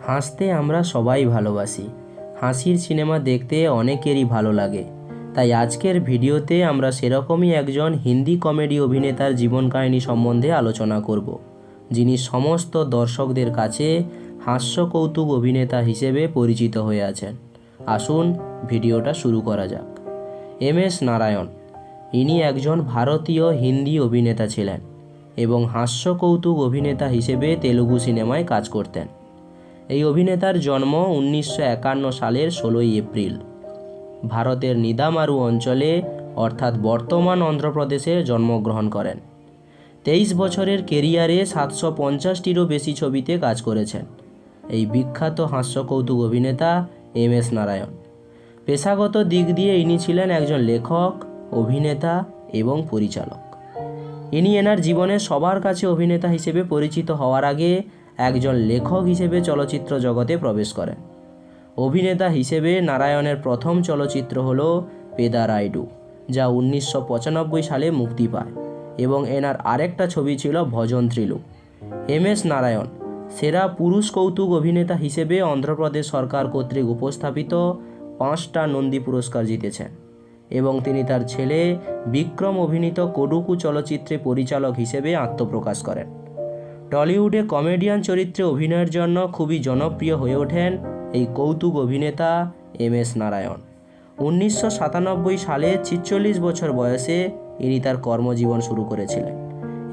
হাসতে আমরা সবাই ভালোবাসি। হাসির সিনেমা দেখতে অনেকেরই ভালো লাগে। তাই আজকের ভিডিওতে আমরা সেরকমই একজন হিন্দি কমেডি অভিনেতার জীবন কাহিনী সম্বন্ধে আলোচনা করব, যিনি সমস্ত দর্শকদের কাছে হাস্য কৌতুক অভিনেতা হিসেবে পরিচিত হয়ে আছেন। আসুন ভিডিওটা শুরু করা যাক। এম.এস. নারায়ণ, ইনি একজন ভারতীয় হিন্দি অভিনেতা ছিলেন এবং হাস্য কৌতুক অভিনেতা হিসেবে তেলুগু সিনেমায় কাজ করতেন। এই অভিনেতার জন্ম 1951 সালের 16ই এপ্রিল ভারতের নিদামারু অঞ্চলে অর্থাৎ বর্তমান অন্ধ্রপ্রদেশে জন্মগ্রহণ করেন। 23 বছরের কেরিয়ারে 750টিরও বেশি ছবিতে কাজ করেছেন এই বিখ্যাত হাস্য কৌতুক অভিনেতা এম.এস. নারায়ণ। পেশাগত দিক দিয়ে ইনি ছিলেন একজন লেখক, অভিনেতা এবং পরিচালক। ইনি এনার জীবনে সবার কাছে অভিনেতা হিসেবে পরিচিত হওয়ার আগে একজন লেখক হিসেবে চলচ্চিত্র জগতে প্রবেশ করেন। অভিনেতা হিসেবে নারায়ণের প্রথম চলচ্চিত্র হল পেদা রাইডু, যা 1995 সালে মুক্তি পায়, এবং এনার আরেকটা ছবি ছিল ভজন ত্রিলু। এম.এস. নারায়ণ সেরা পুরুষ কৌতুক অভিনেতা হিসেবে অন্ধ্রপ্রদেশ সরকার কর্তৃক উপস্থাপিত 5টা নন্দী পুরস্কার জিতেছেন এবং তিনি তার ছেলে বিক্রম অভিনীত কোডুকু চলচ্চিত্রে পরিচালক হিসেবে আত্মপ্রকাশ করেন। টলিউডে কমেডিয়ান চরিত্রে অভিনয়ের জন্য খুবই জনপ্রিয় হয়ে ওঠেন এই কৌতুক অভিনেতা এম.এস. নারায়ণ। 1997 সালে 46 বছর বয়সে ইনি তার কর্মজীবন শুরু করেছিলেন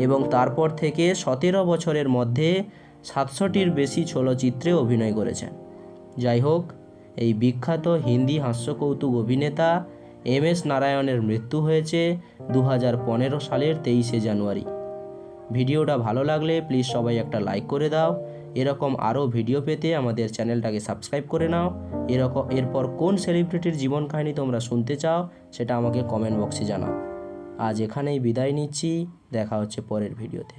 এবং তারপর থেকে 17 বছরের মধ্যে 700টির বেশি চলচ্চিত্রে অভিনয় করেছেন। যাই হোক, এই বিখ্যাত হিন্দি হাস্য কৌতুক অভিনেতা এম.এস. নারায়ণের মৃত্যু হয়েছে 2015 সালের 23শে জানুয়ারি। ভিডিওটা ভালো লাগলে প্লিজ সবাই একটা লাইক করে দাও। এরকম আরও ভিডিও পেতে আমাদের চ্যানেলটাকে সাবস্ক্রাইব করে নাও। এরপর কোন সেলিব্রিটির জীবন কাহিনী তোমরা শুনতে চাও সেটা আমাকে কমেন্ট বক্সে জানাও। আজ এখানেই বিদায় নিচ্ছি, দেখা হচ্ছে পরের ভিডিওতে।